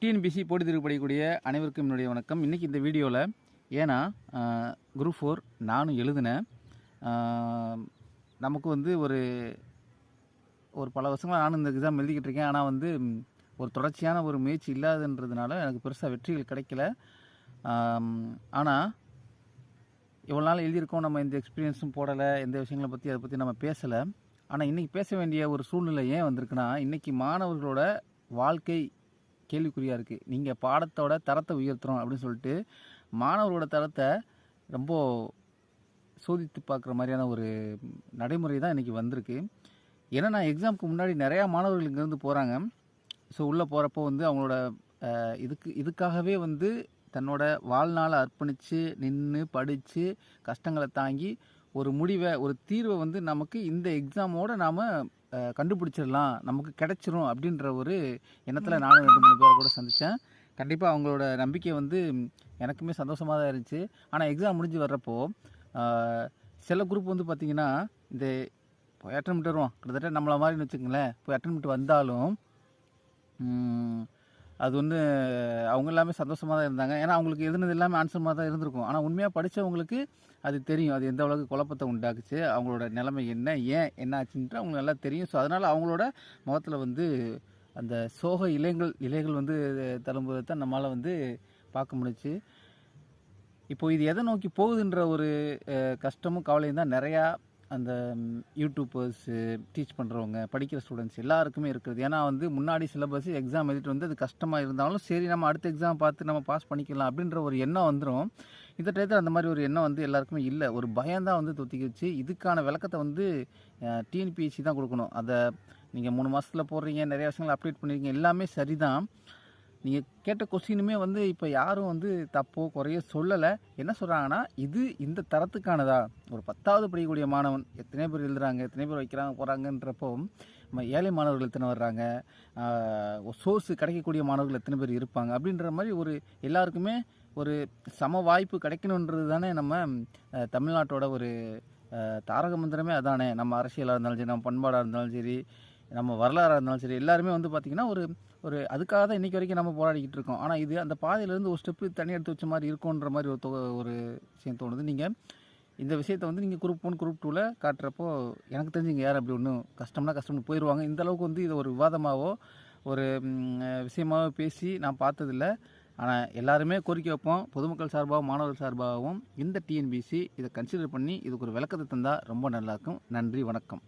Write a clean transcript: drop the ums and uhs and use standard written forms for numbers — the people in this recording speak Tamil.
டிஎன்பிசி போட்டி தேர்வு படிக்கக்கூடிய அனைவருக்கும் என்னுடைய வணக்கம். இன்றைக்கி இந்த வீடியோவில் ஏன்னா குரூப் 4 நானும் எழுதினேன். நமக்கு ஒரு பல வருஷங்களாக நானும் இந்த எக்ஸாம் எழுதிக்கிட்டு இருக்கேன். ஆனால் ஒரு தொடர்ச்சியான ஒரு முயற்சி இல்லாதன்றதுனால எனக்கு பெருசாக வெற்றிகள் கிடைக்கல. ஆனால் இவ்வளோ நாள் எழுதியிருக்கோம், நம்ம எந்த எக்ஸ்பீரியன்ஸும் போடலை, எந்த விஷயங்களை அதை பற்றி நம்ம பேசலை. ஆனால் இன்றைக்கி பேச வேண்டிய ஒரு சூழ்நிலை ஏன் வந்திருக்குன்னா, இன்றைக்கி மாணவர்களோட வாழ்க்கை கேள்விக்குறியாக இருக்குது. நீங்கள் பாடத்தோட தரத்தை உயர்த்துறோம் அப்படின்னு சொல்லிட்டு மாணவர்களோட தரத்தை ரொம்ப சோதித்து பார்க்குற மாதிரியான ஒரு நடைமுறை தான் இன்றைக்கி வந்திருக்கு. ஏன்னா நான் எக்ஸாமுக்கு முன்னாடி நிறையா மாணவர்கள் இங்கேருந்து போகிறாங்க. ஸோ உள்ளே போகிறப்போ அவங்களோட இதுக்காகவே தன்னோட வாழ்நாளை அர்ப்பணித்து நின்று படித்து கஷ்டங்களை தாங்கி ஒரு முடிவை, ஒரு தீர்வை நமக்கு இந்த எக்ஸாமோடு நாம் கண்டுபிடிச்சிடலாம், நமக்கு கிடைச்சிரும் அப்படின்ற ஒரு எண்ணத்தில் நானும் 2-3 பேரை கூட சந்தித்தேன். கண்டிப்பாக அவங்களோட நம்பிக்கை எனக்குமே சந்தோஷமாக தான் இருந்துச்சு. ஆனால் எக்ஸாம் முடிஞ்சு வர்றப்போ சில குரூப் பார்த்திங்கன்னா இந்த போய் அட்டன் பண்ணிட்டு வருவோம், கிட்டத்தட்ட நம்மளை மாதிரின்னு வச்சுக்கோங்களேன், போய் அட்டன் பண்ணிட்டு வந்தாலும் அது அவங்க எல்லாமே சந்தோஷமாக தான் இருந்தாங்க. ஏன்னா அவங்களுக்கு எழுதுனது எல்லாமே ஆன்சர் மாதிரி தான் இருந்திருக்கும். ஆனால் உண்மையாக படித்தவங்களுக்கு அது தெரியும், அது எந்த அளவுக்கு குழப்பத்தை உண்டாக்குச்சு, அவங்களோட நிலைமை என்ன, ஏன் என்ன ஆச்சுன்ட்டு அவங்க நல்லா தெரியும். ஸோ அதனால் அவங்களோட முகத்தில் அந்த சோக இலைகள் தழும்புவதை தான் நம்மளால் பார்க்க முடிச்சு. இப்போது இது எதை நோக்கி போகுதுன்ற ஒரு கஷ்டமும் கவலையும் தான் நிறையா அந்த யூடியூபர்ஸு, டீச் பண்ணுறவங்க, படிக்கிற ஸ்டூடெண்ட்ஸ் எல்லாருக்குமே இருக்கிறது. ஏன்னா முன்னாடி சிலபஸ் எக்ஸாம் எழுதிட்டு அது கஷ்டமாக இருந்தாலும் சரி, நம்ம அடுத்த எக்ஸாம் பார்த்து நம்ம பாஸ் பண்ணிக்கலாம் அப்படின்ற ஒரு எண்ணம் வந்துடும். இந்த டயத்தில் அந்த மாதிரி ஒரு எண்ணம் எல்லாருக்குமே இல்லை. ஒரு பயம்தான் தொத்திக்கிச்சு. இதுக்கான விளக்கத்தை டிஎன்பிஎஸ்சி தான் கொடுக்கணும். அதை நீங்கள் 3 மாதத்தில் போடுறீங்க, நிறைய விஷயங்கள் அப்டேட் பண்ணியிருக்கீங்க, எல்லாமே சரிதான். நீங்கள் கேட்ட கொஸ்டினுமே இப்போ யாரும் தப்போ குறையோ சொல்லலை. என்ன சொல்கிறாங்கன்னா, இந்த தரத்துக்கானதா? ஒரு 10வது படிக்கக்கூடிய மாணவன் எத்தனை பேர் எழுதுகிறாங்க, எத்தனை பேர் வைக்கிறாங்க போகிறாங்கன்றப்போ நம்ம ஏழை மாணவர்கள் எத்தனை வர்றாங்க, சோர்ஸு கிடைக்கக்கூடிய மாணவர்கள் எத்தனை பேர் இருப்பாங்க அப்படின்ற மாதிரி ஒரு எல்லாருக்குமே ஒரு சம வாய்ப்பு கிடைக்கணுன்றது தானே நம்ம தமிழ்நாட்டோட ஒரு தாரக மந்திரமே அதானே. நம்ம அரசியலாக இருந்தாலும் சரி, நம்ம பண்பாடாக இருந்தாலும் சரி, நம்ம வரலாறாக இருந்தாலும் சரி, எல்லாருமே பார்த்திங்கன்னா ஒரு அதுக்காக தான் இன்றைக்கி வரைக்கும் நம்ம போராடிக்கிட்டு இருக்கோம். ஆனால் இது அந்த பாதையிலேருந்து ஒரு ஸ்டெப்பு தனி எடுத்து வச்ச மாதிரி இருக்குன்ற மாதிரி ஒரு விஷயம் தோணுது. நீங்கள் இந்த விஷயத்தை நீங்கள் குரூப் 1 குரூப் 2ல் காட்டுறப்போ எனக்கு தெரிஞ்சு இங்கே யார் அப்படி ஒன்றும் கஷ்டம்னு போயிடுவாங்க. இந்தளவுக்கு இதை ஒரு விவாதமாகவோ ஒரு விஷயமாகவோ பேசி நான் பார்த்ததில்லை. ஆனால் எல்லாருமே கோரிக்கை வைப்போம், பொதுமக்கள் சார்பாகவும் மாணவர்கள் சார்பாகவும் இந்த டிஎன்பிஎஸ்சி இதை கன்சிடர் பண்ணி இதுக்கு ஒரு விளக்கத்தை தந்தால் ரொம்ப நல்லாயிருக்கும். நன்றி, வணக்கம்.